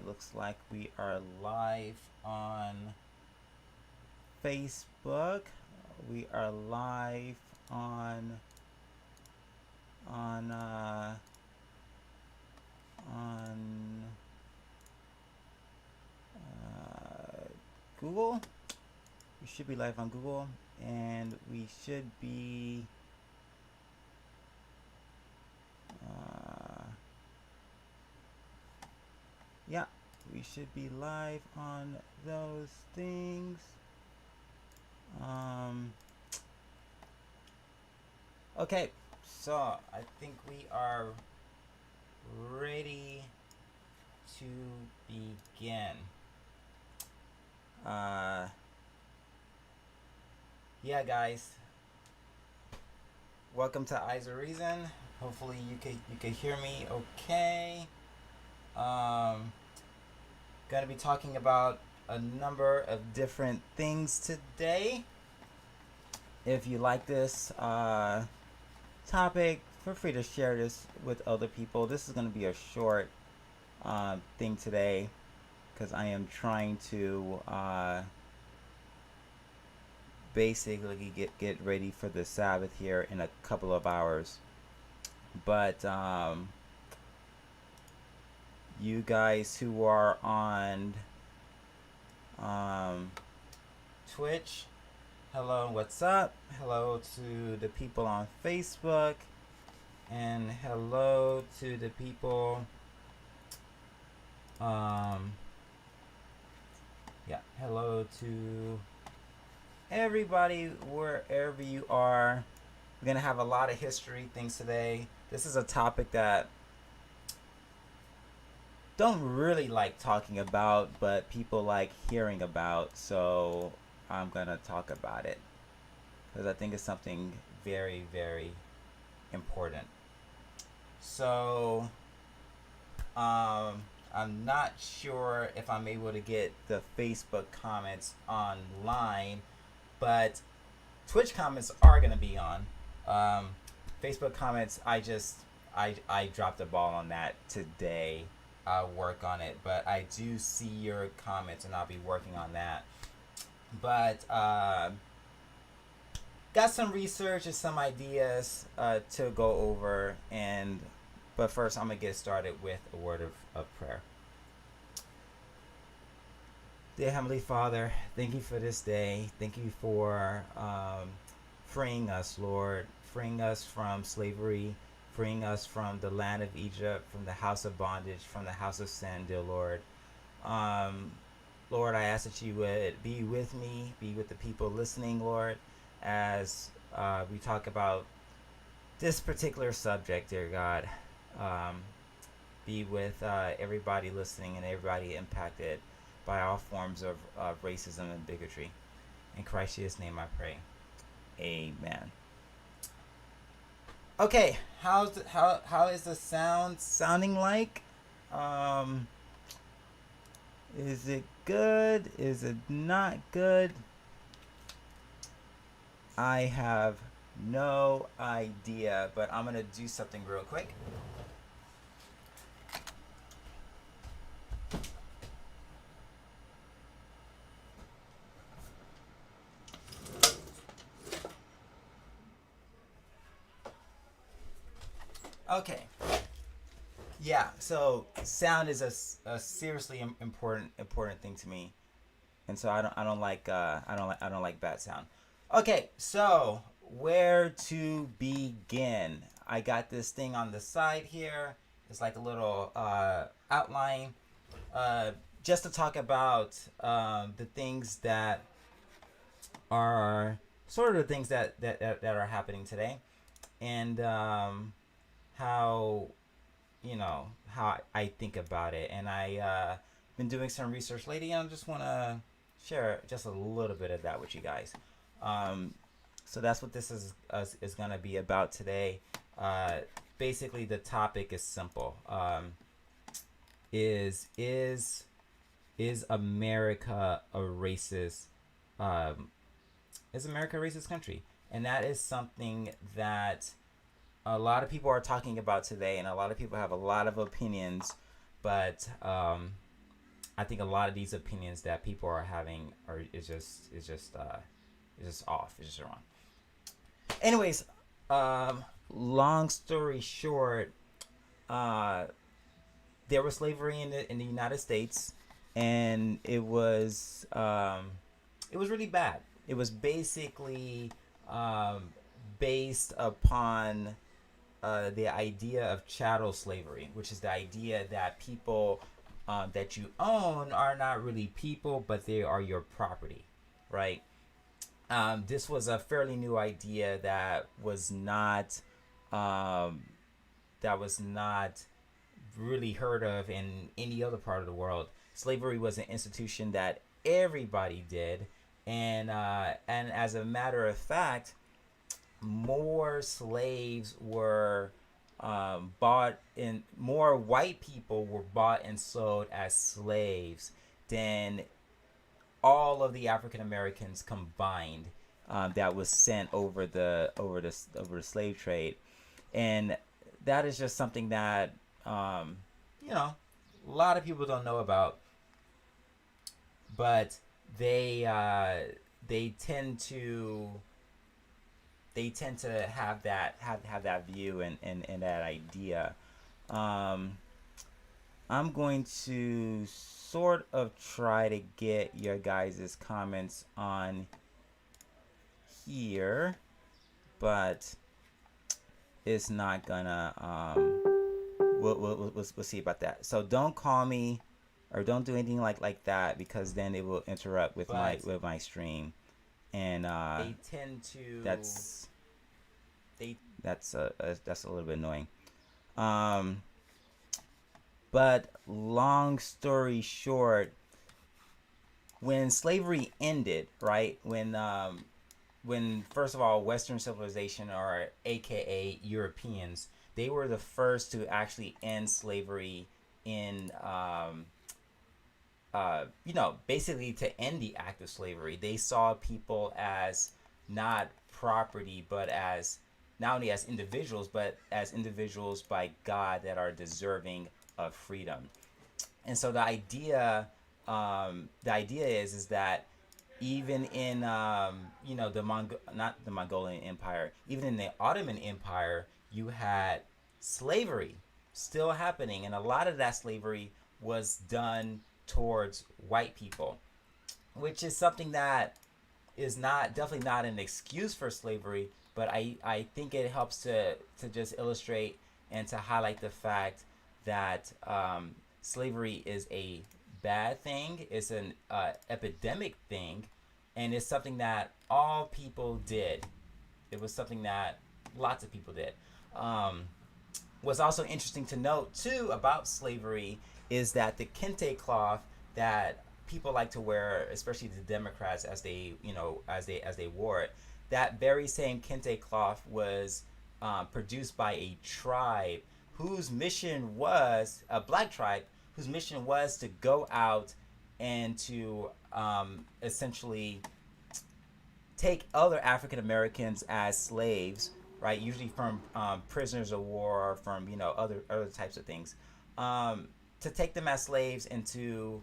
It looks like we are live on Facebook. We are live on on uh, on Google. We should be live on Google, and we should be. Yeah, we should be live on those things. Okay, so I think we are ready to begin. Yeah, guys. Welcome to Eyes of Reason. Hopefully you can hear me okay. Gonna be talking about a number of different things today. If you like this topic, feel free to share this with other people. This is gonna be a short thing today because I am trying to basically get ready for the Sabbath here in a couple of hours. But you guys who are on Twitch, hello, what's up? Hello to the people on Facebook, and hello to the people hello to everybody wherever you are. We're gonna have a lot of history things today. This is a topic that don't really like talking about, but people like hearing about, so I'm gonna talk about it because I think it's something very, very important. So I'm not sure if I'm able to get the Facebook comments online, but Twitch comments are gonna be on. Facebook comments, I dropped the ball on that today. I'll work on it, but I do see your comments, and I'll be working on that. But got some research and some ideas to go over, but first I'm gonna get started with a word of prayer. Dear Heavenly Father, thank you for this day. Thank you for freeing us, Lord, freeing us from slavery, freeing us from the land of Egypt, from the house of bondage, from the house of sin, dear Lord. Lord, I ask that you would be with me, be with the people listening, Lord, as we talk about this particular subject, dear God. Be with everybody listening and everybody impacted by all forms of racism and bigotry. In Christ Jesus' name I pray. Amen. Okay, how is the sound sounding like? Is it good? Is it not good? I have no idea, but I'm gonna do something real quick. Okay. Yeah. So sound is a seriously important thing to me, and so I don't like bad sound. Okay. So where to begin? I got this thing on the side here. It's like a little outline, just to talk about the things that are sort of the things that are happening today, and how how I think about it. And I been doing some research lately, and I just want to share just a little bit of that with you guys. So that's what this is going to be about today. Basically, the topic is simple. Is America a racist? Is America a racist country? And that is something that a lot of people are talking about today, and a lot of people have a lot of opinions, but I think a lot of these opinions that people are having are is just off. It's just wrong. Anyways, long story short, uh, there was slavery in the United States, and it was really bad. It was basically um, based upon the idea of chattel slavery, which is the idea that people that you own are not really people, but they are your property, right? This was a fairly new idea um, that was not really heard of in any other part of the world. Slavery was an institution that everybody did, and as a matter of fact, more slaves were bought in more white people were bought and sold as slaves than all of the African Americans combined that was sent over the slave trade, and that is just something that um, you know a lot of people don't know about, but they tend to have that view and that idea. Um, I'm going to sort of try to get your guys' comments on here, but it's not gonna. We'll see about that. So don't call me, or don't do anything like that, because then it will interrupt with my stream, and they tend to. That's a little bit annoying. But long story short, when slavery ended, right? When first of all, Western civilization, or AKA Europeans, they were the first to actually end slavery in basically to end the act of slavery. They saw people as not property, but as not only as individuals, but as individuals by God that are deserving of freedom. And so the idea is that even in not the Mongolian Empire, even in the Ottoman Empire, you had slavery still happening, and a lot of that slavery was done towards white people, which is something that is not definitely not an excuse for slavery, but I think it helps to just illustrate and to highlight the fact that slavery is a bad thing, it's an epidemic thing, and it's something that all people did. It was something that lots of people did. What's also interesting to note too about slavery is that the kente cloth that people like to wear, especially the Democrats, as they wore it, that very same kente cloth was produced by a tribe whose mission was a black tribe whose mission was to go out and to essentially take other African Americans as slaves, right? Usually from prisoners of war, or from other types of things, to take them as slaves and to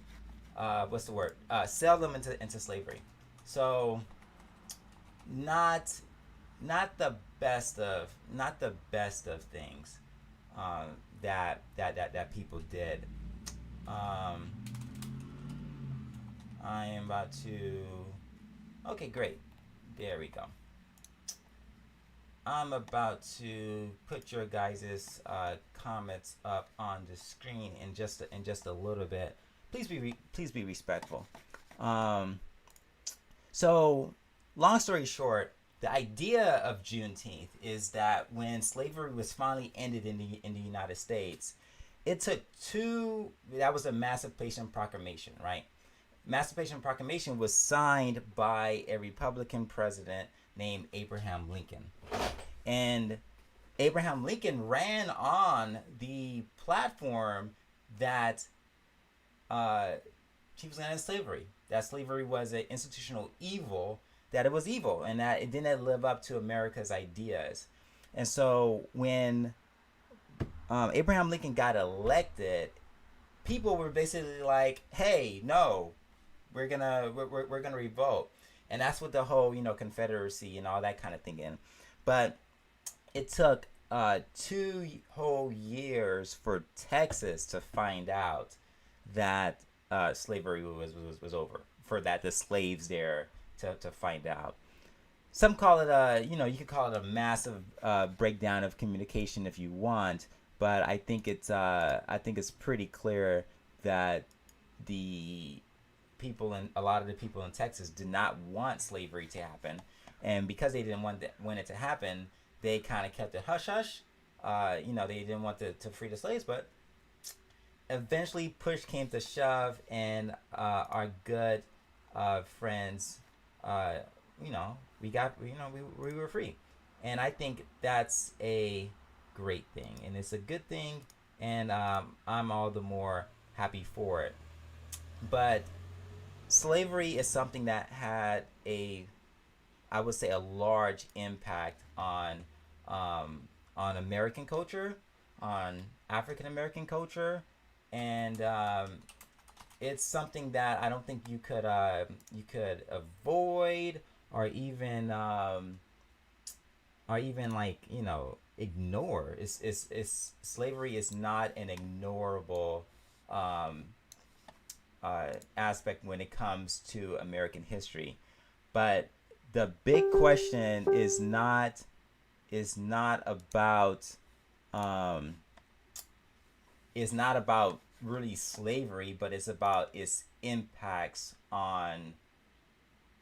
sell them into slavery. So not the best of things that people did. I am about to. Okay, great. There we go. I'm about to put your guys' comments up on the screen in just a little bit. Please be respectful. So, long story short, the idea of Juneteenth is that when slavery was finally ended in the United States, it took that was the Emancipation Proclamation, right? Emancipation Proclamation was signed by a Republican president named Abraham Lincoln. And Abraham Lincoln ran on the platform that he was going to end slavery. That slavery was an institutional evil, that it was evil, and that it didn't live up to America's ideas. And so when Abraham Lincoln got elected, people were basically like, hey, no, we're gonna revolt. And that's what the whole, Confederacy and all that kind of thing in. But it took 2 whole years for Texas to find out that slavery was over. For that the slaves there to find out. Some call it you could call it a massive breakdown of communication if you want, but I think it's pretty clear that the people in a lot of the people in Texas did not want slavery to happen, and because they didn't want it to happen, they kind of kept it hush hush. They didn't want to free the slaves, but eventually push came to shove, and our good friends, uh, we were free, and I think that's a great thing, and it's a good thing, and I'm all the more happy for it. But slavery is something that had I would say, a large impact on American culture, on African American culture, and it's something that I don't think you could avoid, or even like ignore. It's slavery is not an ignorable um, aspect when it comes to American history. But the big question is not about um, is not about really slavery, but it's about its impacts on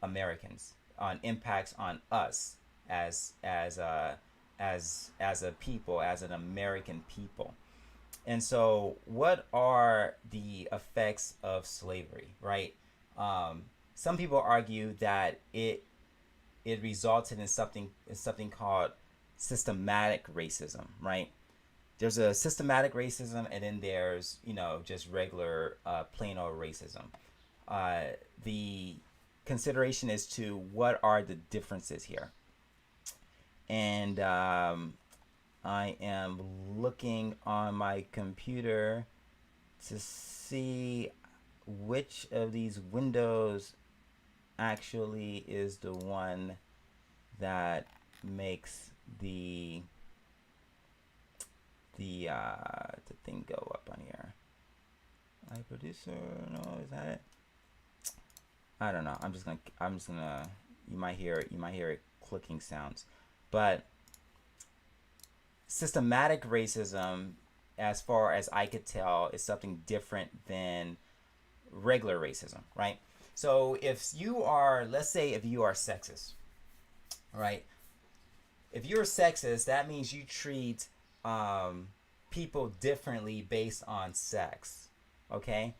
Americans, on impacts on us as a people, as an American people. And so, what are the effects of slavery, right? Some people argue that it resulted in something called systematic racism, right? There's a systematic racism, and then there's just regular plain old racism. The consideration is to what are the differences here, and I am looking on my computer to see which of these windows actually is the one that makes the thing go up on here. I producer, no, is that it? I don't know. I'm just gonna. You might hear it clicking sounds, but systematic racism, as far as I could tell, is something different than regular racism, right? So if you are, let's say, if you are sexist, right? If you're sexist, that means you treat people differently based on sex, okay?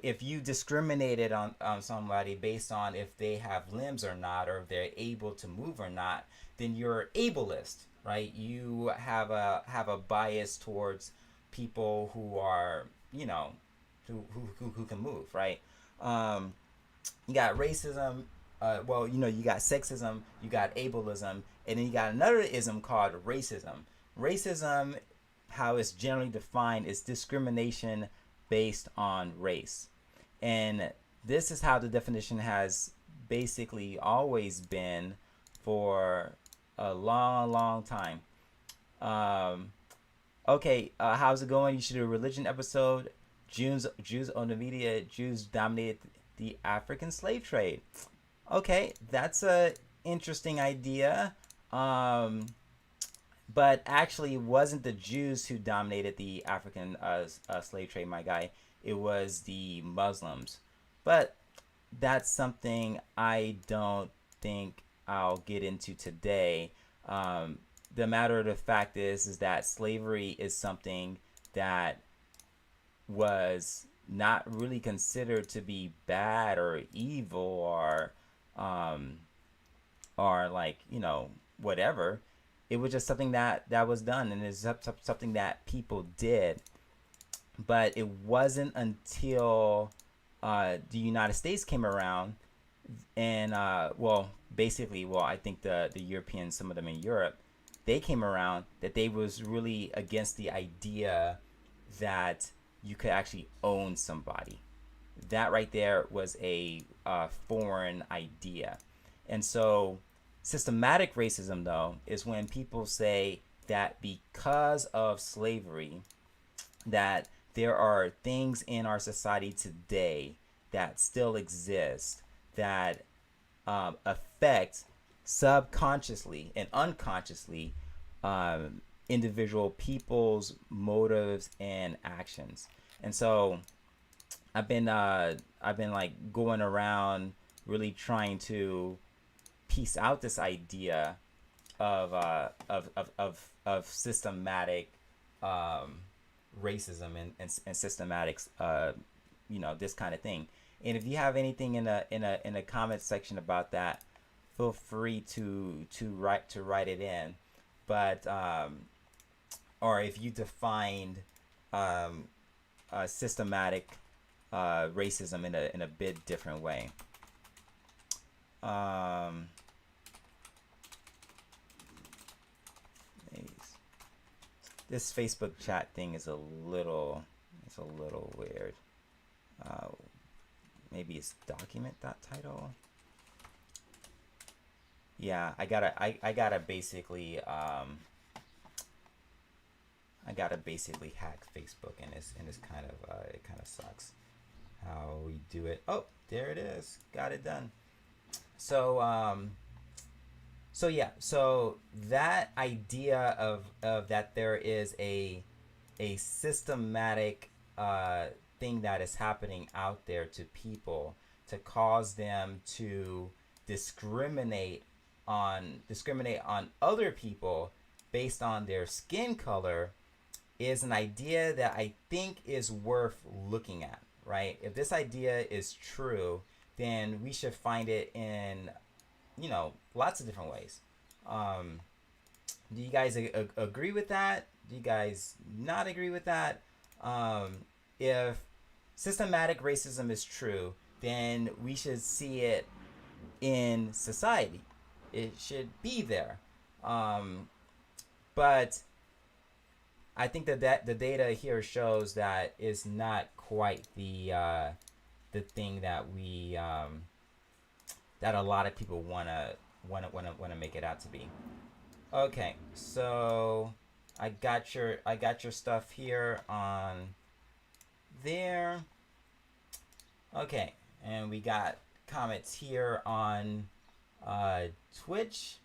If you discriminated on somebody based on if they have limbs or not, or if they're able to move or not, then you're ableist, right? You have a bias towards people who are, who can move, right? Um, you got racism. Well, you got sexism, you got ableism, and then you got another ism called racism. Racism, how it's generally defined, is discrimination based on race. And this is how the definition has basically always been for a long, long time. Um, okay, how's it going? You should do a religion episode. Jews own the media. Jews dominated the African slave trade. Okay, that's a interesting idea. Um, but actually, it wasn't the Jews who dominated the African slave trade, my guy. It was the Muslims. But that's something I don't think I'll get into today. The matter of the fact is that slavery is something that was not really considered to be bad or evil, um, or like whatever. It was just something that was done, and it's something that people did. But it wasn't until the United States came around, and well, basically, well, I think the Europeans, some of them in Europe, they came around, that they was really against the idea that you could actually own somebody. That right there was a foreign idea. And so systematic racism, though, is when people say that because of slavery, that there are things in our society today that still exist that affect subconsciously and unconsciously individual people's motives and actions. And so I've been like going around really trying to piece out this idea of systematic racism and systematic this kind of thing. And if you have anything in a comment section about that, feel free to write it in. But or if you defined systematic racism in a bit different way. This Facebook chat thing is a little weird. Maybe it's document.title. Yeah, I gotta basically hack Facebook, and it's kind of it kind of sucks how we do it. Oh, there it is. Got it done. So so that idea of that there is a systematic thing that is happening out there to people to cause them to discriminate on other people based on their skin color is an idea that I think is worth looking at, right? If this idea is true, then we should find it in lots of different ways. Do you guys agree with that? Do you guys not agree with that? If systematic racism is true, then we should see it in society. It should be there. But I think that the data here shows that is not quite the thing that we that a lot of people wanna make it out to be. Okay, so I got your stuff here on there. Okay, and we got comments here on Twitch.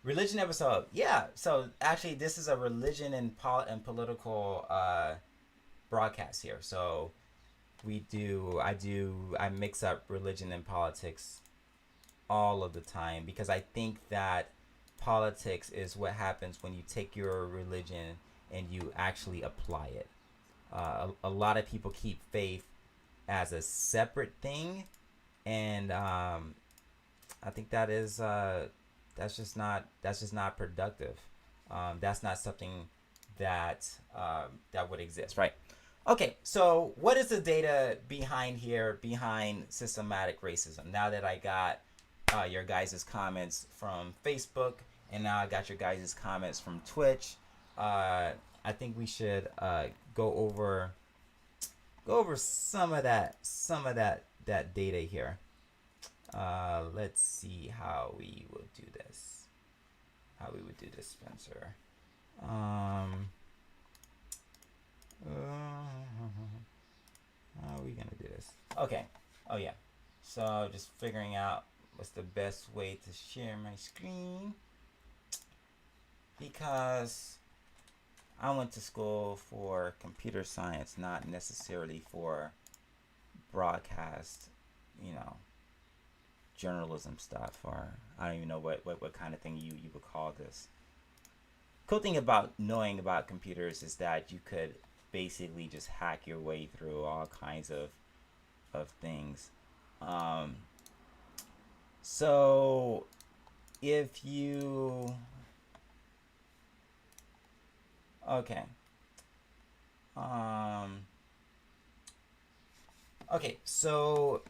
Religion episode, yeah. So actually, this is a religion and political broadcast here. So I mix up religion and politics all of the time because I think that politics is what happens when you take your religion and you actually apply it. A lot of people keep faith as a separate thing, and I think that is that's just not productive. That's not something that would exist, right? Okay, so what is the data behind systematic racism? Now that I got your guys' comments from Facebook, and now I got your guys' comments from Twitch, I think we should go over some of that data here. Let's see how we would do this. Spencer. How are we gonna do this? Okay. Oh yeah. So just figuring out what's the best way to share my screen, because I went to school for computer science, not necessarily for broadcast, journalism stuff, or I don't even know what kind of thing you would call this. Cool thing about knowing about computers is that you could basically just hack your way through all kinds of things. So if you okay so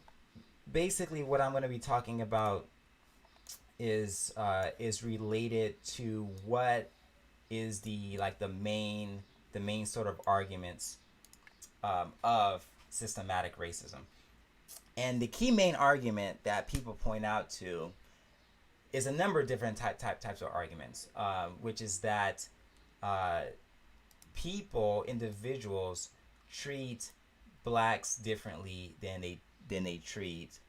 basically what I'm going to be talking about is related to what is the main sort of arguments of systematic racism. And the key main argument that people point out to is a number of different types of arguments, which is that uh, individuals, treat blacks differently than they treat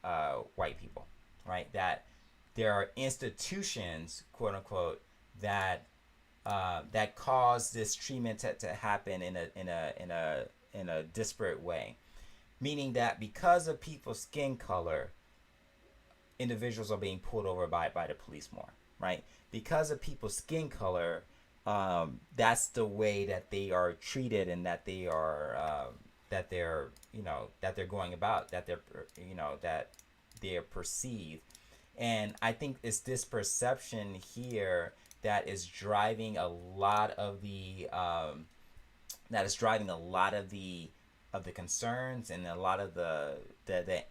white people, right? That there are institutions, quote unquote, that that cause this treatment to happen in a disparate way, meaning that because of people's skin color, individuals are being pulled over by the police more, right? Because of people's skin color, that's the way that they are treated, and that they are that they're that they're going about, that they're that they're perceived. And I think it's this perception here that is driving a lot of the of the concerns, and a lot of the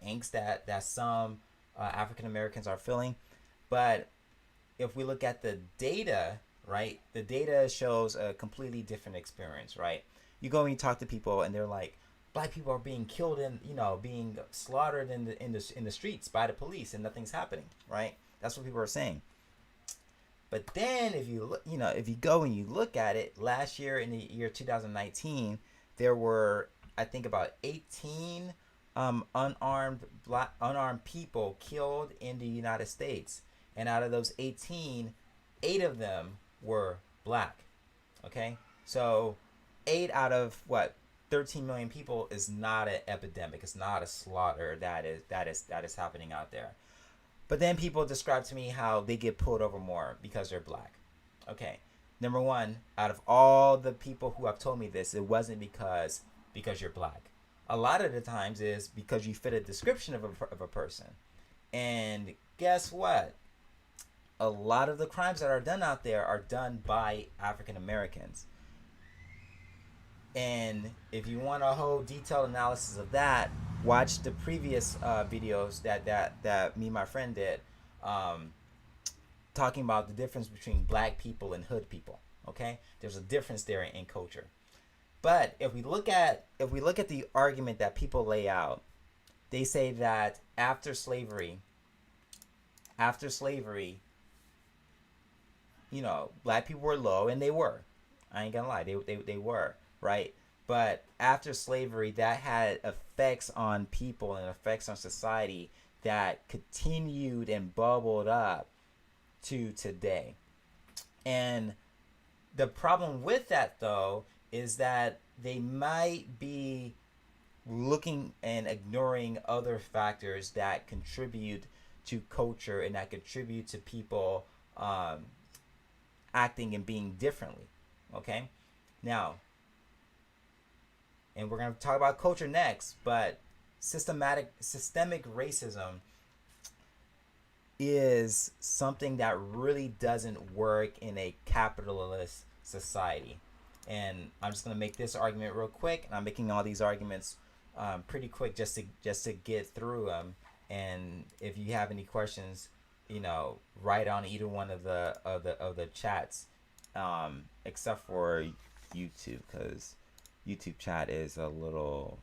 angst that some African Americans are feeling. But if we look at the data, right, the data shows a completely different experience, right? You go and you talk to people, and they're like, black people are being killed and being slaughtered in the streets by the police, and nothing's happening, right? That's what people are saying. But then if you look, if you go and you look at it, last year, in the year 2019, there were, I think, about 18 unarmed people killed in the United States, and out of those 18, 8 of them were black. Okay, so 8 out of 13 million people is not an epidemic. It's not a slaughter that is happening out there. But then people describe to me how they get pulled over more because they're black. Okay, number one, out of all the people who have told me this, it wasn't because you're black. A lot of the times is because you fit a description of a person. And guess what? A lot of the crimes that are done out there are done by African Americans. And if you want a whole detailed analysis of that, watch the previous videos that me and my friend did, talking about the difference between black people and hood people. Okay, there's a difference there in culture. But if we look at the argument that people lay out, they say that after slavery, black people were low, and they were. I ain't gonna lie, they were, right? But after slavery, that had effects on people and effects on society that continued and bubbled up to today. And the problem with that, though, is that they might be looking and ignoring other factors that contribute to culture and that contribute to people acting and being differently. Okay? Now, and we're going to talk about culture next, but systemic racism is something that really doesn't work in a capitalist society. And I'm just going to make this argument real quick, and I'm making all these arguments pretty quick just to get through them. And if you have any questions, write on either one of the chats, except for YouTube, because YouTube chat is a little,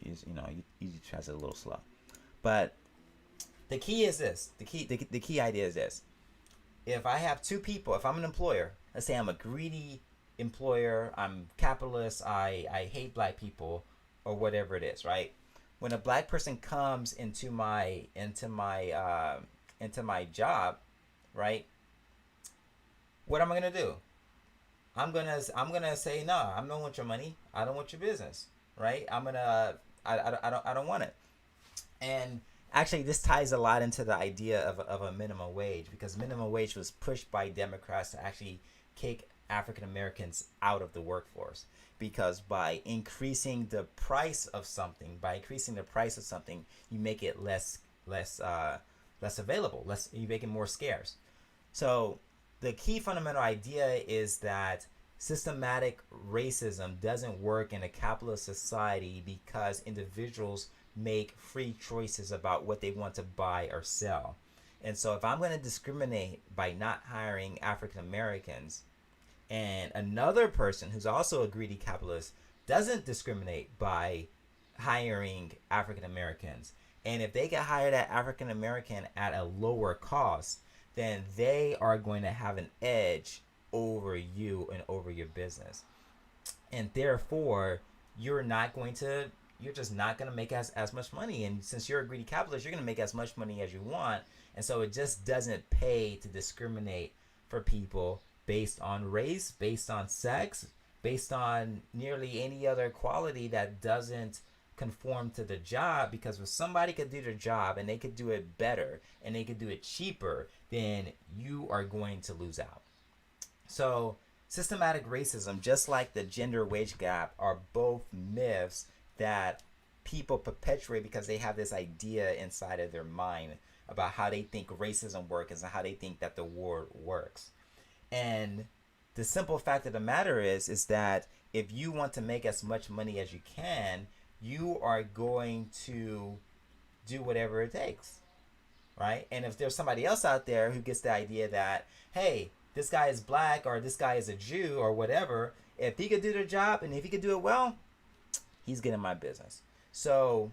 YouTube chat's a little slow. But the key is this. The key idea is this. If I have two people, if I'm an employer, let's say I'm a greedy employer, I'm capitalist, I hate black people, or whatever it is, right? When a black person comes into my job, right? What am I gonna do? I'm gonna say no. I don't want your money. I don't want your business, right? I don't want it. And actually, this ties a lot into the idea of a minimum wage, because minimum wage was pushed by Democrats to actually kick African Americans out of the workforce, because by increasing the price of something, you make it less available, you make it more scarce. So the key fundamental idea is that systematic racism doesn't work in a capitalist society because individuals make free choices about what they want to buy or sell. And so if I'm going to discriminate by not hiring African Americans, and another person who's also a greedy capitalist doesn't discriminate by hiring African Americans. And if they get hired at African American at a lower cost, then they are going to have an edge over you and over your business. And therefore, you're not going to you're just not going to make as much money. And since you're a greedy capitalist, you're going to make as much money as you want. And so it just doesn't pay to discriminate for people based on race, based on sex, based on nearly any other quality that doesn't conform to the job. Because if somebody could do their job and they could do it better and they could do it cheaper, then you are going to lose out. So systematic racism, just like the gender wage gap, are both myths that people perpetuate because they have this idea inside of their mind about how they think racism works and how they think that the war works. And the simple fact of the matter is that if you want to make as much money as you can, you are going to do whatever it takes, right? And if there's somebody else out there who gets the idea that, hey, this guy is black or this guy is a Jew or whatever, if he could do their job and if he could do it well, he's getting my business. So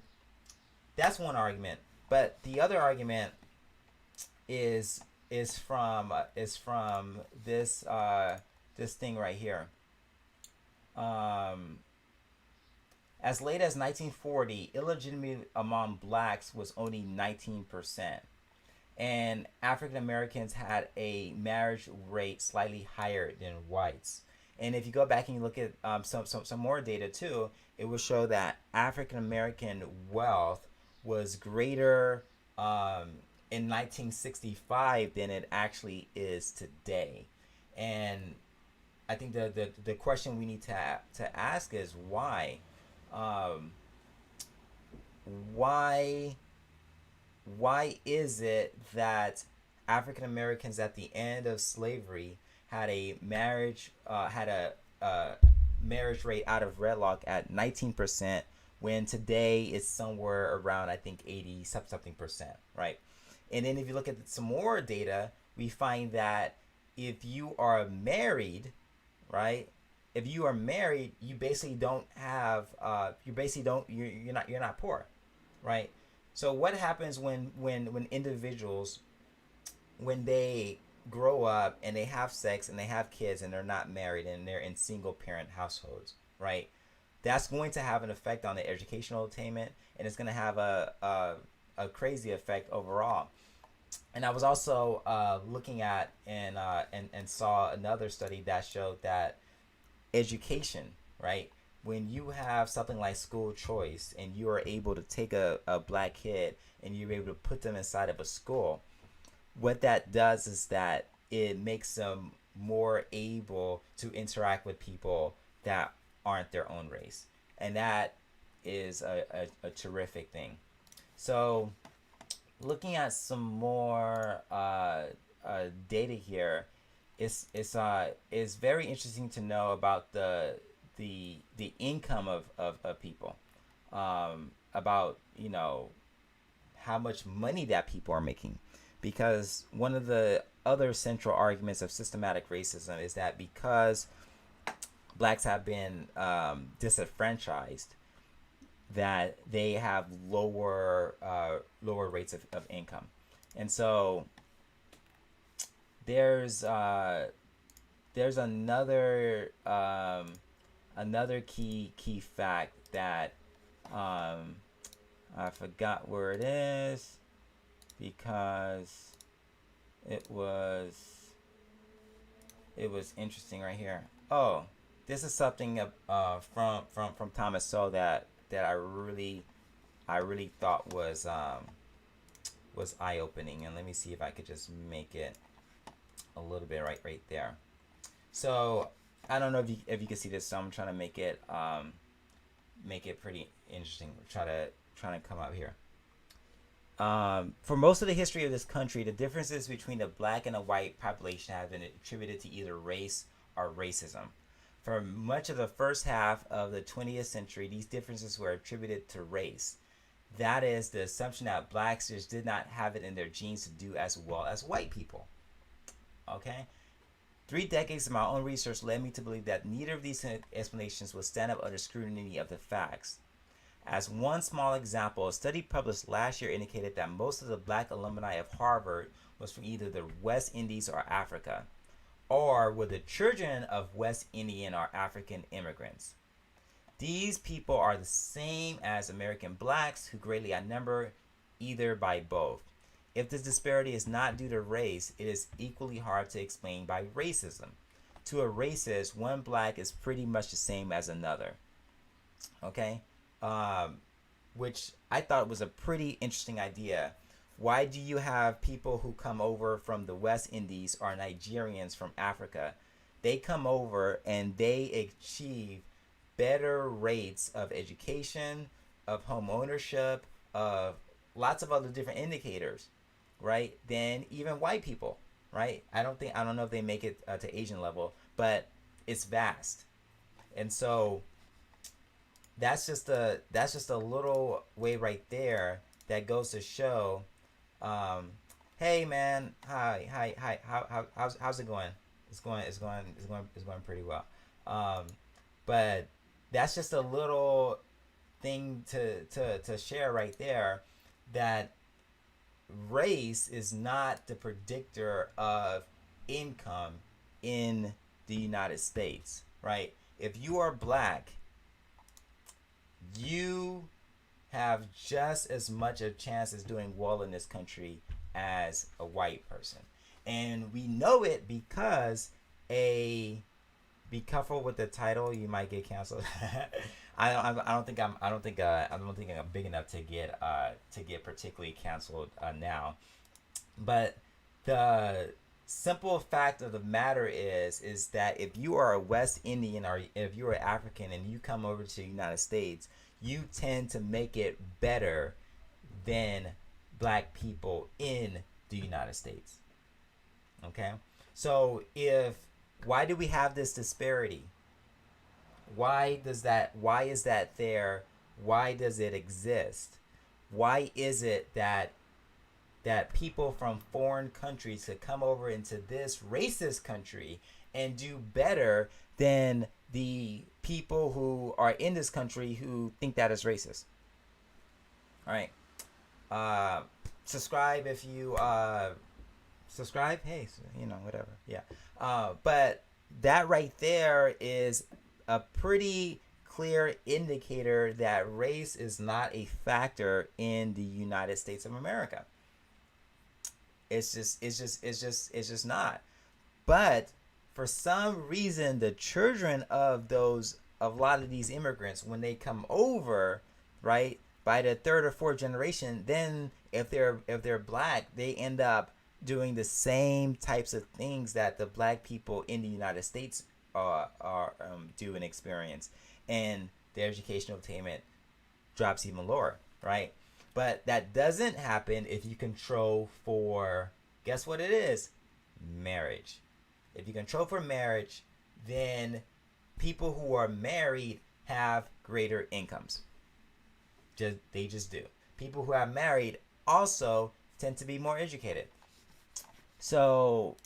that's one argument. But the other argument is from this this thing right here. As late as 1940, illegitimate among blacks was only 19%. And African Americans had a marriage rate slightly higher than whites. And if you go back and you look at some more data too, it will show that African American wealth was greater in 1965 than it actually is today. And I think the question we need to ask is why? Why is it that African Americans at the end of slavery had a marriage marriage rate out of wedlock at 19%, when today it's somewhere around, I think, 80 something percent, right? And then if you look at some more data, we find that if you are married, right? If you are married, you basically don't have you're not poor, right? So what happens when individuals, when they grow up and they have sex and they have kids and they're not married and they're in single parent households, right? That's going to have an effect on the educational attainment, and it's going to have a crazy effect overall. And I was also looking at and saw another study that showed that education, right? When you have something like school choice and you are able to take a black kid and you're able to put them inside of a school, what that does is that it makes them more able to interact with people that aren't their own race. And that is a terrific thing. So looking at some more data here, it's very interesting to know about the income of people, about how much money that people are making, because one of the other central arguments of systematic racism is that because blacks have been disenfranchised, that they have lower rates of income. And so there's another key fact that I forgot where it is, because it was interesting right here. Oh, this is something from Thomas Sowell that I really thought was eye-opening. And let me see if I could just make it a little bit right there. So I don't know if you can see this, so I'm trying to make it pretty interesting. Trying to come out here. For most of the history of this country, the differences between the black and the white population have been attributed to either race or racism. For much of the first half of the 20th century, these differences were attributed to race. That is, the assumption that blacks just did not have it in their genes to do as well as white people. Okay? 3 decades of my own research led me to believe that neither of these explanations would stand up under scrutiny of the facts. As one small example, a study published last year indicated that most of the black alumni of Harvard was from either the West Indies or Africa, or were the children of West Indian or African immigrants. These people are the same as American blacks, who greatly outnumber either by both. If this disparity is not due to race, it is equally hard to explain by racism. To a racist, one black is pretty much the same as another. Okay? Which I thought was a pretty interesting idea. Why do you have people who come over from the West Indies or Nigerians from Africa? They come over and they achieve better rates of education, of home ownership, of lots of other different indicators, right, than even white people, right? I don't know if they make it to Asian level, but it's vast. And so that's just a little way right there that goes to show, hey man, hi, how's it going? It's going pretty well. But that's just a little thing to share right there, that race is not the predictor of income in the United States, right? If you are black, you have just as much a chance as doing well in this country as a white person. And we know it because be careful with the title, you might get canceled. I don't think I'm big enough to get particularly canceled now. But the simple fact of the matter is that if you are a West Indian or if you're African and you come over to the United States, you tend to make it better than black people in the United States. Okay? So why do we have this disparity? Why is that there? Why does it exist? Why is it that people from foreign countries could come over into this racist country and do better than the people who are in this country who think that is racist? All right. Subscribe if you subscribe. Hey, whatever. Yeah. But that right there is a pretty clear indicator that race is not a factor in the United States of America. It's just not. But for some reason, the children of a lot of these immigrants, when they come over, right, by the third or fourth generation, then if they're black, they end up doing the same types of things that the black people in the United States do and experience, and their educational attainment drops even lower, right? But that doesn't happen if you control for, guess what it is? Marriage. If you control for marriage, then people who are married have greater incomes. They just do. People who are married also tend to be more educated. So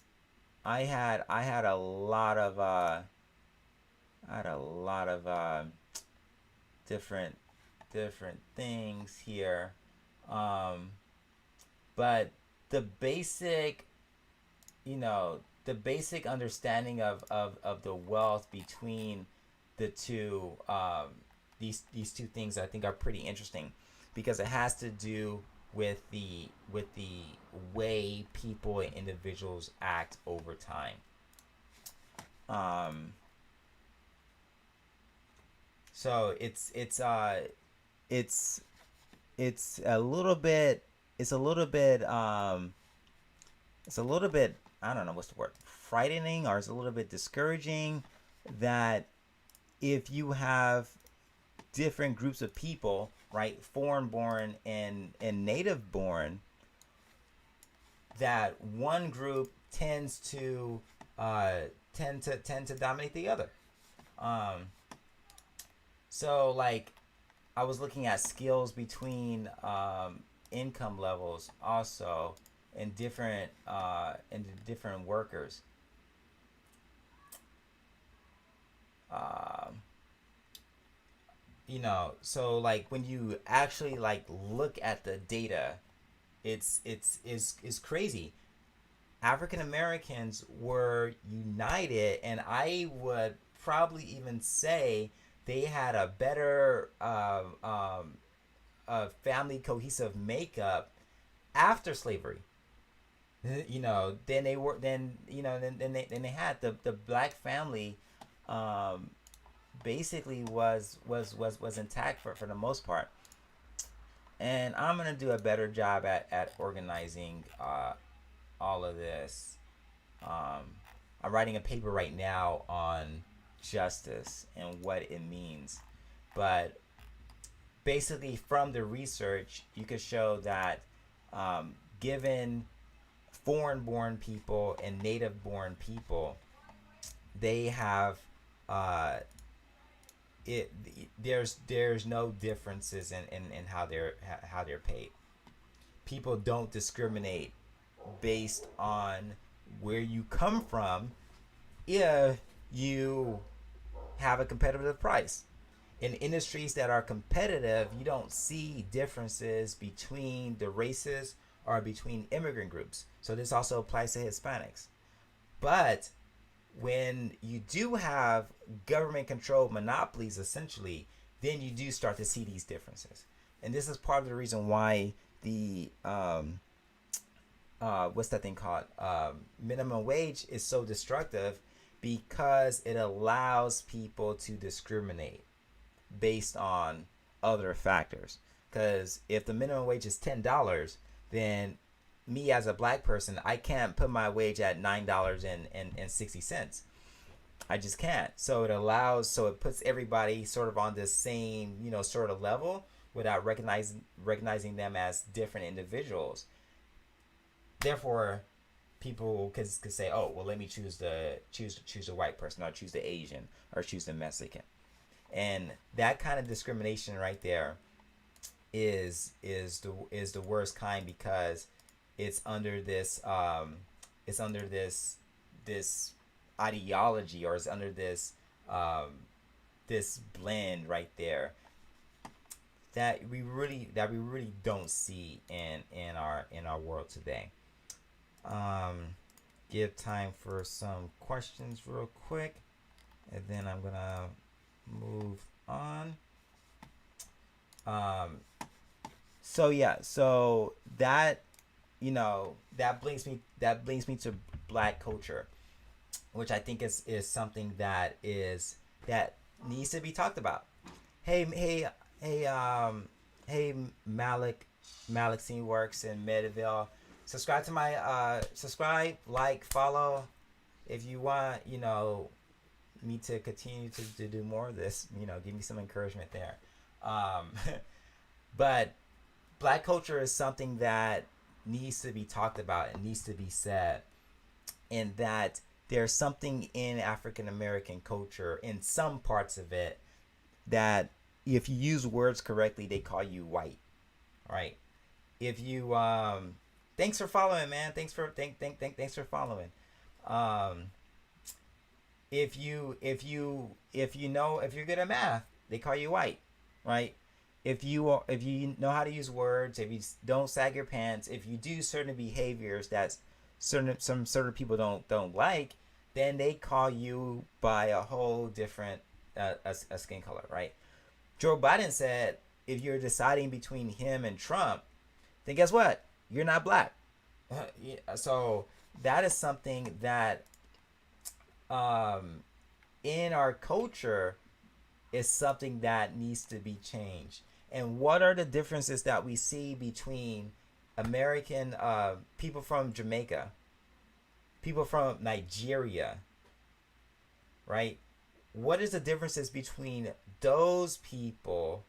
I had a lot of different things here, but the basic understanding of the wealth between the two, these two things I think are pretty interesting, because it has to do with the way people and individuals act over time. So it's a little bit I don't know what's the word, frightening, or it's a little bit discouraging, that if you have different groups of people, right, foreign born and native born, that one group tends to dominate the other. So like I was looking at skills between income levels also in different workers. Um, so like when you actually like look at the data, it's crazy. African Americans were united, and I would probably even say they had a better family cohesive makeup after slavery. Then they were then they had the black family, um, basically was intact for the most part. And I'm gonna do a better job at organizing all of this. I'm writing a paper right now on justice and what it means, but basically from the research you could show that, given foreign-born people and native-born people, they have uh, it. There's no differences in how they're paid. People don't discriminate based on where you come from if you have a competitive price. In industries that are competitive, you don't see differences between the races or between immigrant groups. So this also applies to Hispanics. But when you do have government controlled monopolies, essentially, then you do start to see these differences. And this is part of the reason why the what's that thing called, minimum wage is so destructive, because it allows people to discriminate based on other factors. Because if the minimum wage is $10, then me as a black person, I can't put my wage at $9.60. I just can't. So it puts everybody sort of on this same, sort of level, without recognizing them as different individuals. Therefore, people could say, "Oh, well, let me choose the white person, or choose the Asian, or choose the Mexican," and that kind of discrimination right there is the worst kind, because it's under this ideology, or it's under this blend right there that we really don't see in our world today. Give time for some questions real quick, and then I'm gonna move on. So yeah, so that that brings me to black culture, which I think is something that needs to be talked about. Hey, Malik Scene Works in Mediville. Subscribe to my like, follow, if you want, me to continue to do more of this. Give me some encouragement there. But black culture is something that needs to be talked about and needs to be said, and that there's something in African American culture, in some parts of it, that if you use words correctly, they call you white, right? If you thanks for following, man. Thanks for following. If you're good at math, they call you white, right? If you know how to use words, if you don't sag your pants, if you do certain behaviors that some certain people don't like, then they call you by a whole different a skin color, right? Joe Biden said, if you're deciding between him and Trump, then guess what? You're not black. So that is something that, in our culture, is something that needs to be changed. And what are the differences that we see between American people from Jamaica, people from Nigeria, right? What is the differences between those people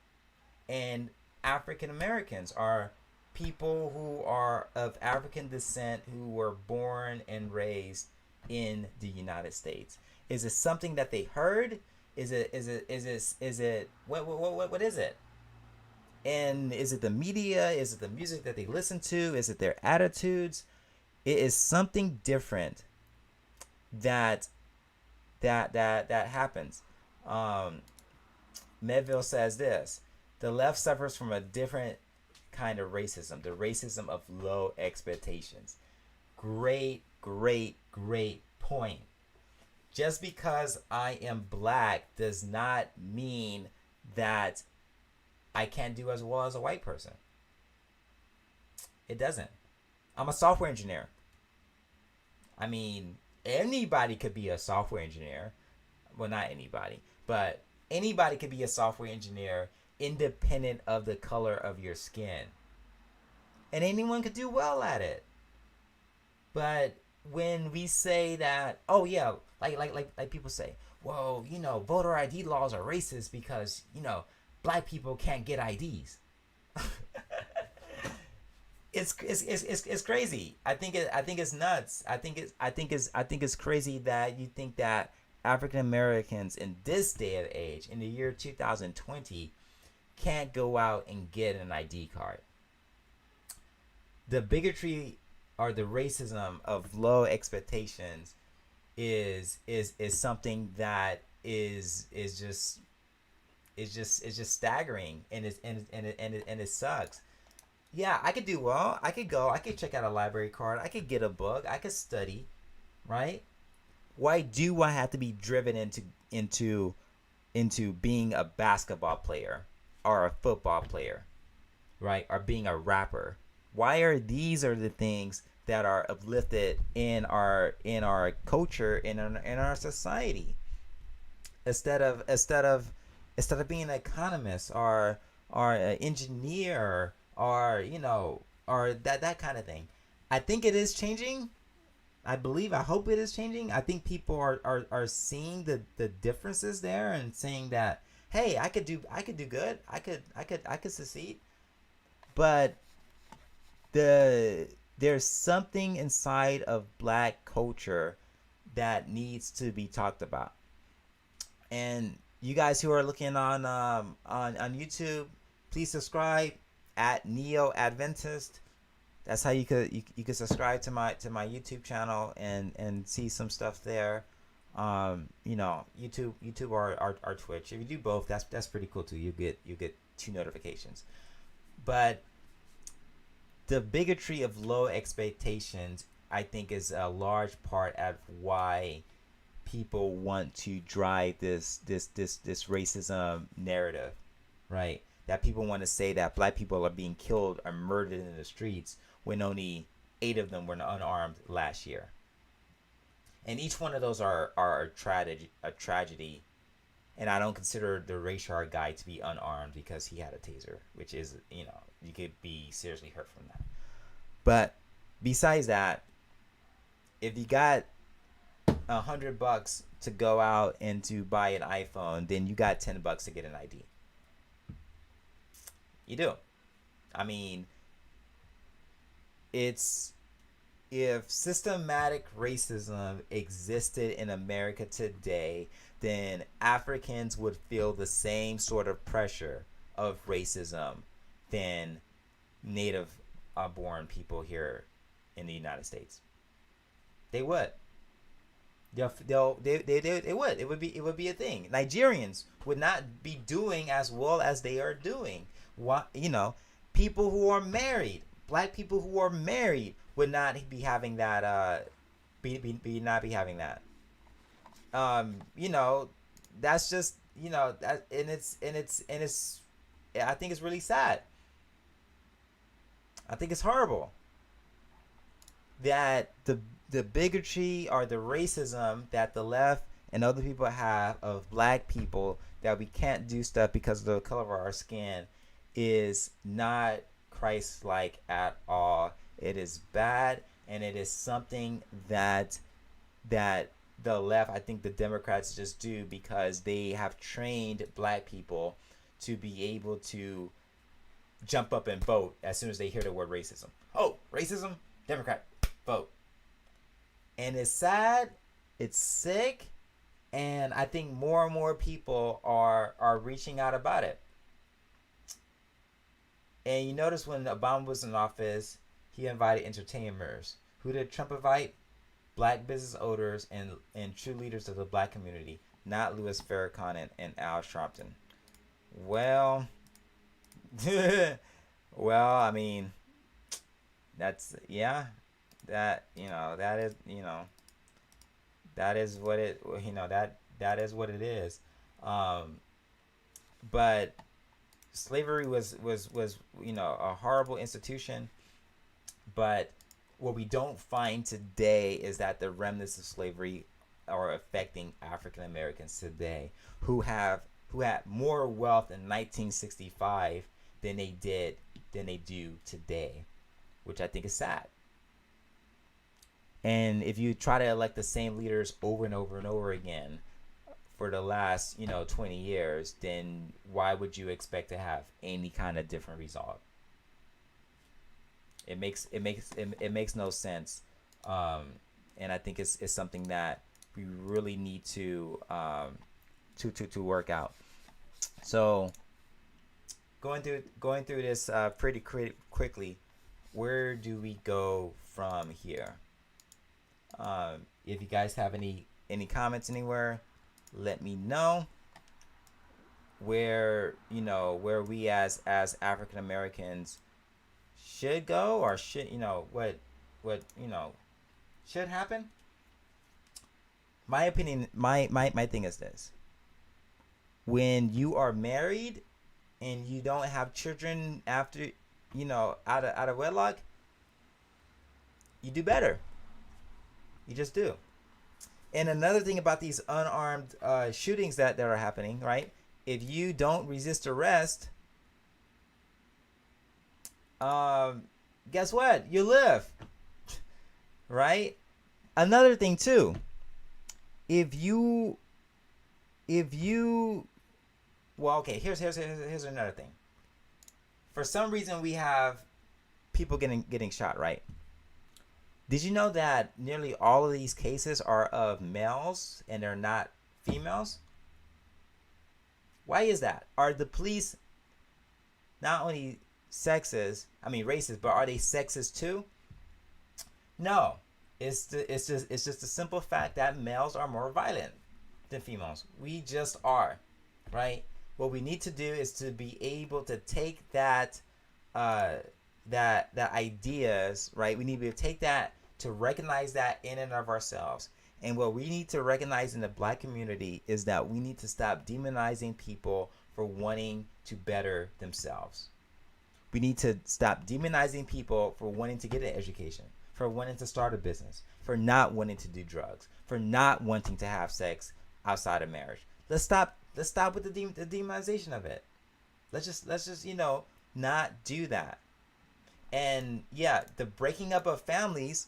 and African Americans, are people who are of African descent, who were born and raised in the United States? Is it something that they heard? Is it what is it? And is it the media? Is it the music that they listen to? Is it their attitudes? It is something different that happens. Um, Medville says this: the left suffers from a different kind of racism, the racism of low expectations. Great, great, great point. Just because I am black does not mean that I can't do as well as a white person. It doesn't. I'm a software engineer. I mean, anybody could be a software engineer. Well, not anybody, but anybody could be a software engineer independent of the color of your skin. And anyone could do well at it. But when we say that, oh yeah, like people say, well, voter ID laws are racist because, black people can't get IDs. It's crazy. I think it's nuts. I think it's crazy that you think that African Americans in this day of age, in the year 2020, can't go out and get an ID card. The bigotry or the racism of low expectations is something that is just staggering, and it sucks. Yeah, I could do well. I could check out a library card. I could get a book. I could study, right? Why do I have to be driven into being a basketball player or a football player, right? Or being a rapper? Why are these the things that are uplifted in our culture, in our society, instead of being an economist or an engineer or that kind of thing? I think it is changing. I hope it is changing. I think people are seeing the differences there and saying that, hey, I could do good. I could succeed. But there's something inside of black culture that needs to be talked about. And you guys who are looking on YouTube, please subscribe at Neo Adventist. That's how you could subscribe to my YouTube channel and see some stuff there. YouTube or Twitch. If you do both, that's pretty cool too. You get 2 notifications. But the bigotry of low expectations, I think, is a large part of why people want to drive this racism narrative, right? That people want to say that black people are being killed or murdered in the streets when only 8 of them were unarmed last year. And each one of those are a tragedy. And I don't consider the Rayshard guy to be unarmed because he had a taser, which is, you could be seriously hurt from that. But besides that, if you got $100 to go out and to buy an iPhone, then you got $10 to get an ID. You do. I mean, if systematic racism existed in America today, then Africans would feel the same sort of pressure of racism than native born people here in the United States. They would. They would. It would be a thing. Nigerians would not be doing as well as they are doing. People who are married, black people who are married, would not be having that. Not be having that. That's just that, and it's. I think it's really sad. I think it's horrible that the bigotry or the racism that the left and other people have of black people, that we can't do stuff because of the color of our skin, is not Christ-like at all. It is bad, and it is something that the left, I think the Democrats just do because they have trained black people to be able to jump up and vote as soon as they hear the word racism. Oh, racism? Democrat, vote. And it's sad, it's sick, and I think more and more people are reaching out about it. And you notice when Obama was in office, he invited entertainers. Who did Trump invite? Black business owners and true leaders of the black community. not Louis Farrakhan and Al Sharpton. Well, well, I mean, that's yeah, that that is that is what it that is what it is. Um, but slavery was a horrible institution. But what we don't find today is that the remnants of slavery are affecting African Americans today, who had more wealth in 1965 than they do today, which I think is sad. And if you try to elect the same leaders over and over and over again for the last 20 years, then why would you expect to have any kind of different result? It makes no sense, and I think it's something that we really need to work out. So going through this pretty quickly, where do we go from here? If you guys have any comments anywhere, let me know. Where where we as African Americans should go, or should what should happen. My opinion, my thing is this: when you are married and you don't have children after out of wedlock, you do better. You just do. And another thing about these unarmed shootings that are happening, right? If you don't resist arrest, guess what? You live, right? Another thing too. If you, well, okay. Here's another thing. For some reason, we have people getting shot, right? Did you know that nearly all of these cases are of males and they're not females? Why is that? Are the police not only racist, but are they sexist too? No. It's just a simple fact that males are more violent than females. We just are, right? What we need to do is to be able to take that ideas, right? We need to be able to take that, to recognize that in and of ourselves. And what we need to recognize in the Black community is that we need to stop demonizing people for wanting to better themselves. We need to stop demonizing people for wanting to get an education, for wanting to start a business, for not wanting to do drugs, for not wanting to have sex outside of marriage. Let's stop with the demonization of it. Let's just not do that. And yeah, the breaking up of families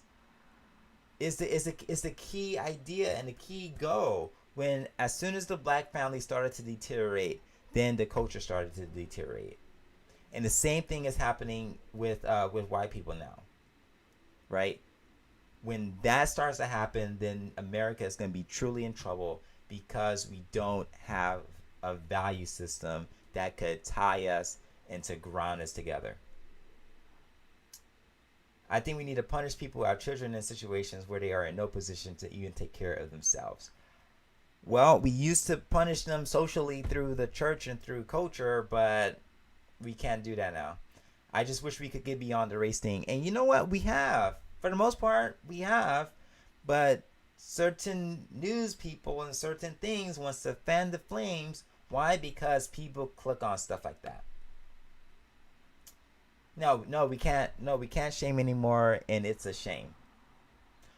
is the key idea and the key goal. When as soon as the Black family started to deteriorate, then the culture started to deteriorate. And the same thing is happening with white people now, right? When that starts to happen, then America is going to be truly in trouble, because we don't have a value system that could tie us and to ground us together. I think we need to punish people who have children in situations where they are in no position to even take care of themselves. Well, we used to punish them socially through the church and through culture, but we can't do that now. I just wish we could get beyond the race thing. And you know what? We have. For the most part, we have. But certain news people and certain things wants to fan the flames. Why? Because people click on stuff like that. No, we can't. No, we can't shame anymore, and it's a shame.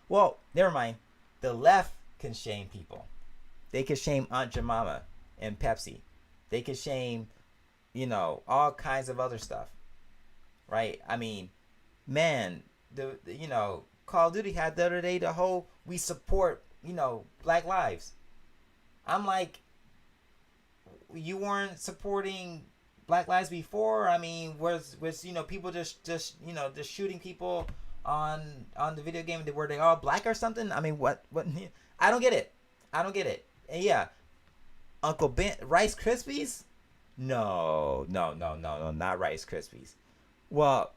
Well, never mind. The left can shame people. They can shame Aunt Jemima and Pepsi. They can shame, all kinds of other stuff, right? I mean, man, the Call of Duty had the other day the whole "we support Black lives." I'm like, you weren't supporting Black lives before? I mean, was people just shooting people on the video game? Were they all black or something? I mean, what? I don't get it. And yeah, Uncle Ben, Rice Krispies? No, not Rice Krispies. Well,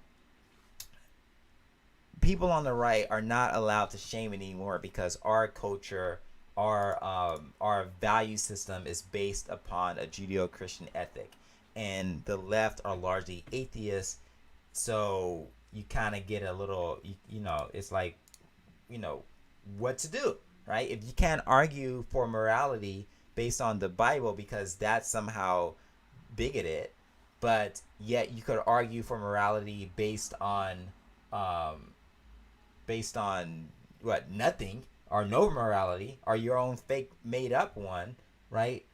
people on the right are not allowed to shame anymore, because our culture our value system is based upon a Judeo-Christian ethic, and the left are largely atheists. So you kind of get a little, you know, it's like, you know, what to do, right? If you can't argue for morality based on the Bible because that's somehow bigoted, but yet you could argue for morality um, based on what, nothing, or no morality, or your own fake made up one, right?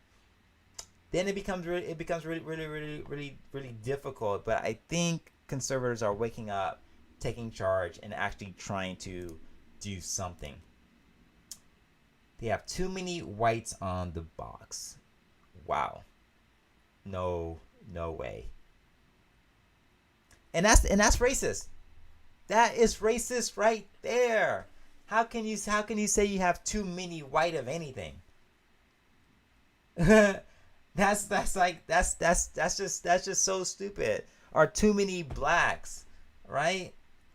Then it becomes really difficult. But I think conservatives are waking up, taking charge, and actually trying to do something. They have too many whites on the box. Wow. No way. And that's racist. That is racist right there. How can you say you have too many white of anything? that's just so stupid. Or too many blacks, right?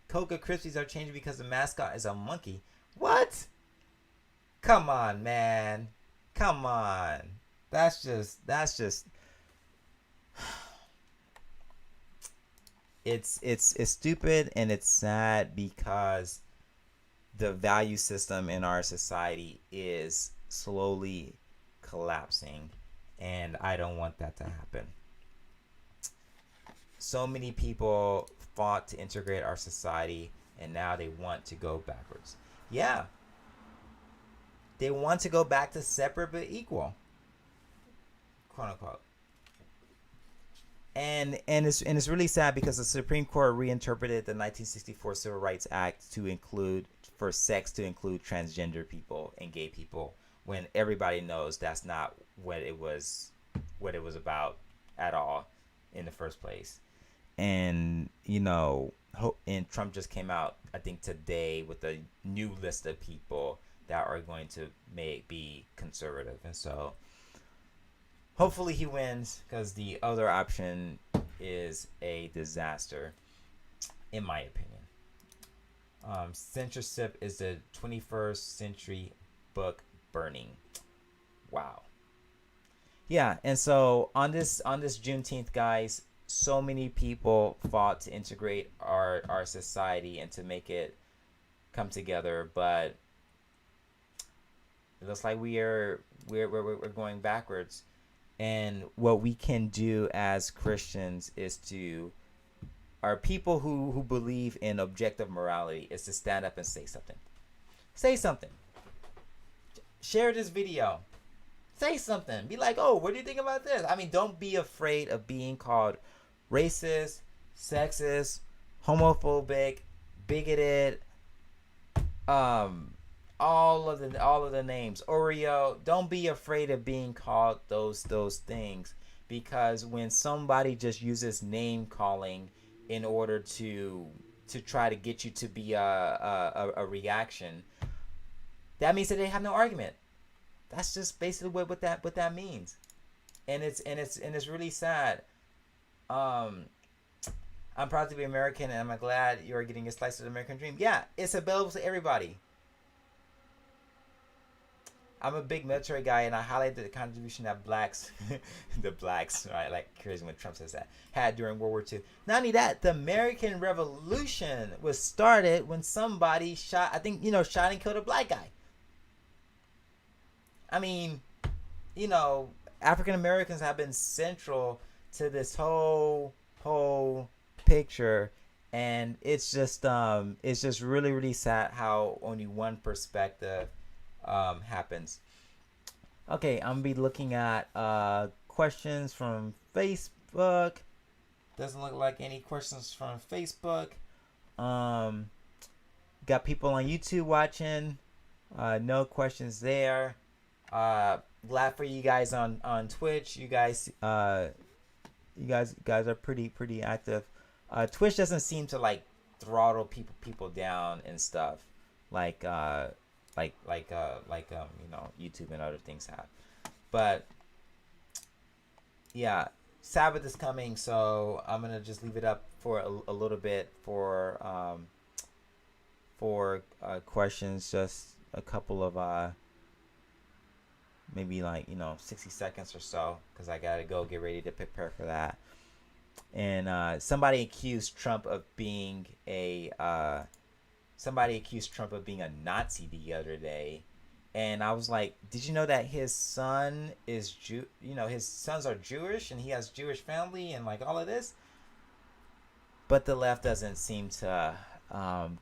Coca Krispies are changing because the mascot is a monkey. What? Come on, man. Come on. That's just it's stupid, and it's sad because the value system in our society is slowly collapsing, and I don't want that to happen. So many people fought to integrate our society, and now they want to go backwards. Yeah, they want to go back to separate but equal, quote unquote. And it's really sad because the Supreme Court reinterpreted the 1964 Civil Rights Act to include, for sex to include transgender people and gay people, when everybody knows that's not what it was about at all in the first place. And you know, and Trump just came out, I think today, with a new list of people that are going to be conservative, and so hopefully he wins, because the other option is a disaster, in my opinion. Censorship is the 21st century book burning. Wow. Yeah, and so on this Juneteenth, guys, so many people fought to integrate our society and to make it come together, but it looks like we're going backwards. And what we can do as Christians is to, our people who believe in objective morality, is to stand up and say something. Say something. Share this video. Say something. Be like, oh, what do you think about this? I mean, don't be afraid of being called racist, sexist, homophobic, bigoted, all of the names, Oreo. Don't be afraid of being called those things, because when somebody just uses name calling in order to try to get you to be a reaction, that means that they have no argument. That's just basically what that means, and it's really sad. I'm proud to be American, and I'm glad you're getting a slice of the American dream. Yeah, it's available to everybody. I'm a big military guy, and I highlight the contribution that blacks, the blacks, right, like crazy when Trump says that, had during World War II. Not only that, the American Revolution was started when somebody shot and killed a black guy. I mean, African Americans have been central to this whole picture, and it's just really, really sad how only one perspective happens. Okay, I'm gonna be looking at questions from Facebook. Doesn't look like any questions from Facebook. Got people on YouTube watching. No questions there. Glad for you guys on Twitch. You guys are pretty active. Twitch doesn't seem to like throttle people down and stuff like YouTube and other things have. But yeah, Sabbath is coming, so I'm gonna just leave it up for a little bit for questions. Just a couple of maybe like 60 seconds or so, because I gotta go get ready to prepare for that. And somebody accused Trump of being a Nazi the other day, and I was like, did you know that his son is his sons are Jewish and he has Jewish family and like all of this? But the left doesn't seem to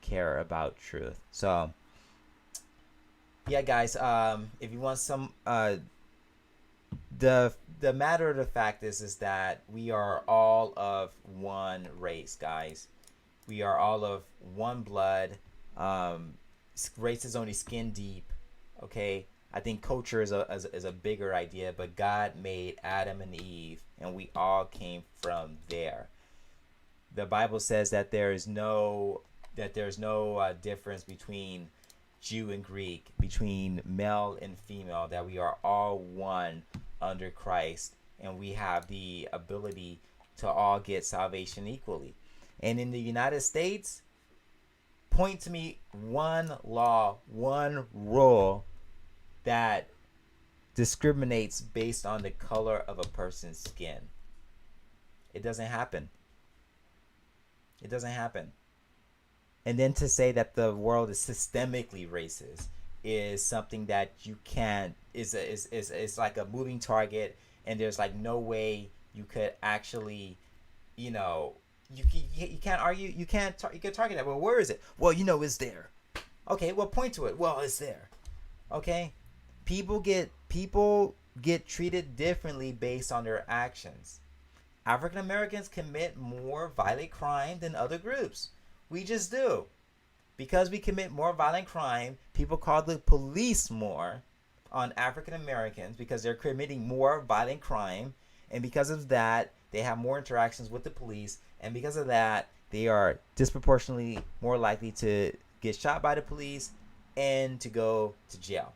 care about truth. So yeah, guys, if you want some the matter of the fact is that we are all of one race, guys. We are all of one blood. Race is only skin deep. Okay, I think culture is a bigger idea, but God made Adam and Eve, and we all came from there. The Bible says that there's no difference between Jew and Greek, between male and female, that we are all one under Christ, and we have the ability to all get salvation equally. And in the United States, point to me one law, one rule that discriminates based on the color of a person's skin. It doesn't happen. It doesn't happen. And then to say that the world is systemically racist is something that you can't is like a moving target, and there's like no way you could actually, you can't argue, you can target that. Well, where is it? Well, it's there. Okay, well, point to it. Well, it's there. Okay, people get treated differently based on their actions. African Americans commit more violent crime than other groups. We just do. Because we commit more violent crime, people call the police more on African Americans because they're committing more violent crime. And because of that, they have more interactions with the police. And because of that, they are disproportionately more likely to get shot by the police and to go to jail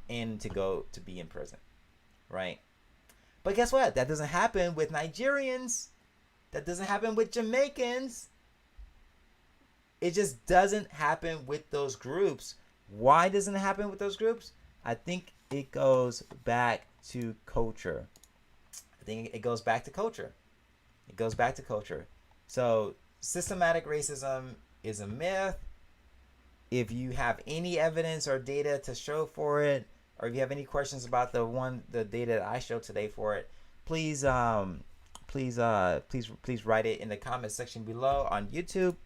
and to go to be in prison. Right? But guess what? That doesn't happen with Nigerians. That doesn't happen with Jamaicans. It just doesn't happen with those groups. Why doesn't it happen with those groups? I think it goes back to culture. It goes back to culture. So systematic racism is a myth. If you have any evidence or data to show for it, or if you have any questions about the data that I showed today for it, please write it in the comment section below on YouTube.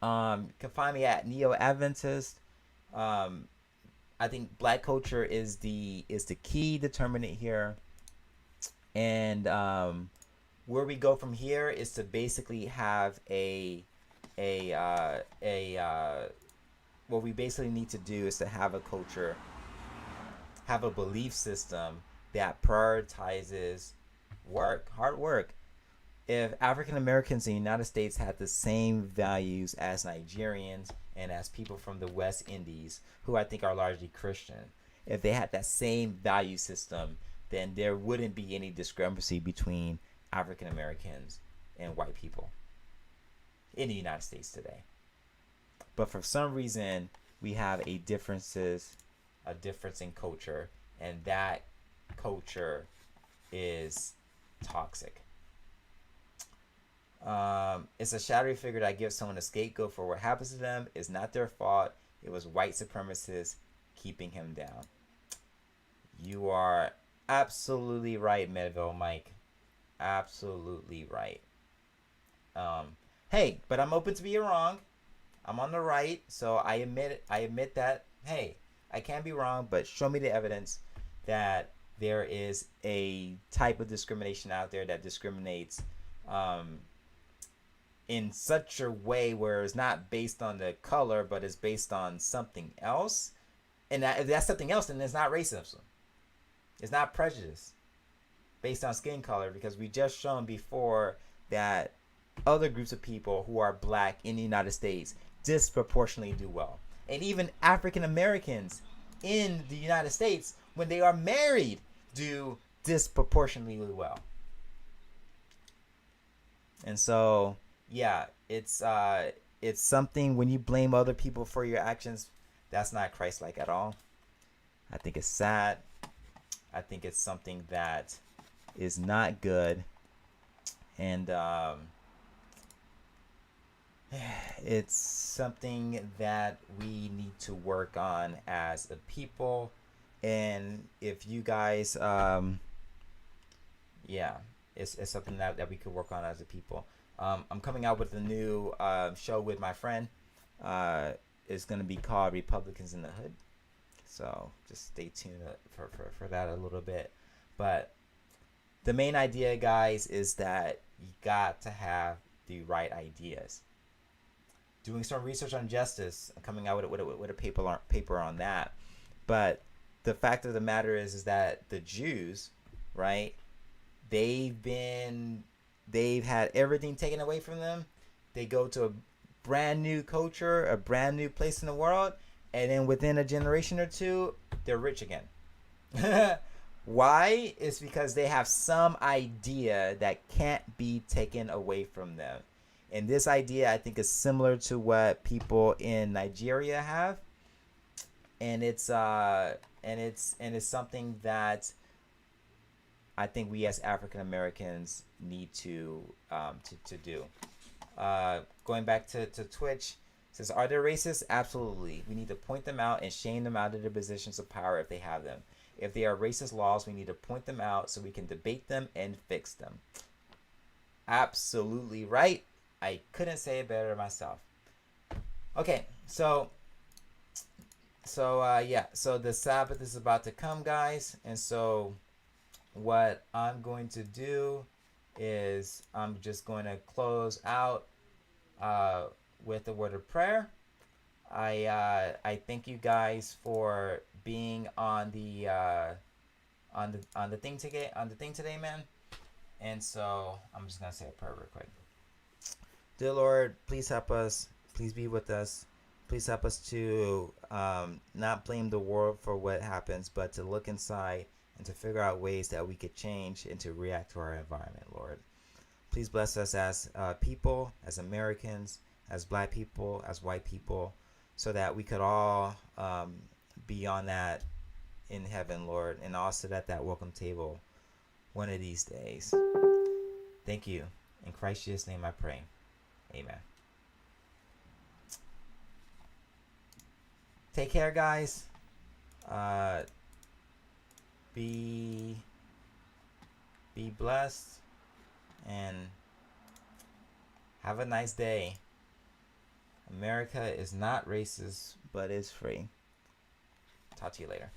You can find me at Neo Adventist. I think black culture is the key determinant here, and where we go from here is to basically have what we basically need to do is to have a culture, have a belief system that prioritizes hard work. If African Americans in the United States had the same values as Nigerians and as people from the West Indies, who I think are largely Christian, if they had that same value system, then there wouldn't be any discrepancy between African Americans and white people in the United States today. But for some reason, we have a difference in culture, and that culture is toxic. It's a shadowy figure that gives someone a scapegoat for what happens to them. It's not their fault. It was white supremacists keeping him down. You are absolutely right, Medville Mike. Absolutely right. Hey, but I'm open to being wrong. I'm on the right, so I admit that, hey, I can be wrong, but show me the evidence that there is a type of discrimination out there that discriminates in such a way where it's not based on the color, but it's based on something else. And if that's something else, then it's not racism. It's not prejudice based on skin color, because we just shown before that other groups of people who are black in the United States disproportionately do well. And even African Americans in the United States, when they are married, do disproportionately well. And so, yeah, it's something, when you blame other people for your actions, that's not Christ-like at all. I think it's sad. I think it's something that is not good, and it's something that we need to work on as a people. And if you guys, yeah, it's something that we could work on as a people. I'm coming out with a new show with my friend. It's going to be called Republicans in the Hood. So just stay tuned for that a little bit. But the main idea, guys, is that you got to have the right ideas. Doing some research on justice, coming out with a paper on that. But the fact of the matter is that the Jews, right? They've had everything taken away from them. They go to a brand new culture, a brand new place in the world, and then within a generation or two, they're rich again. Why? It's because they have some idea that can't be taken away from them. And this idea, I think, is similar to what people in Nigeria have, and it's something that I think we as African Americans need to do. Going back to Twitch, says, are there racists? Absolutely. We need to point them out and shame them out of their positions of power if they have them. If they are racist laws, we need to point them out so we can debate them and fix them. Absolutely right. I couldn't say it better myself. Okay, so yeah, so the Sabbath is about to come, guys, and so what I'm going to do is I'm just going to close out with a word of prayer. I thank you guys for being on the thing today, man. And so I'm just gonna say a prayer real quick. Dear Lord, please help us. Please be with us. Please help us to not blame the world for what happens, but to look inside and to figure out ways that we could change and to react to our environment, Lord. Please bless us as people, as Americans, as black people, as white people, so that we could all be on that in heaven, Lord, and all sit at that welcome table one of these days. Thank you. In Christ Jesus' name I pray. Amen. Take care, guys. Be blessed and have a nice day. America is not racist, but is free. Talk to you later.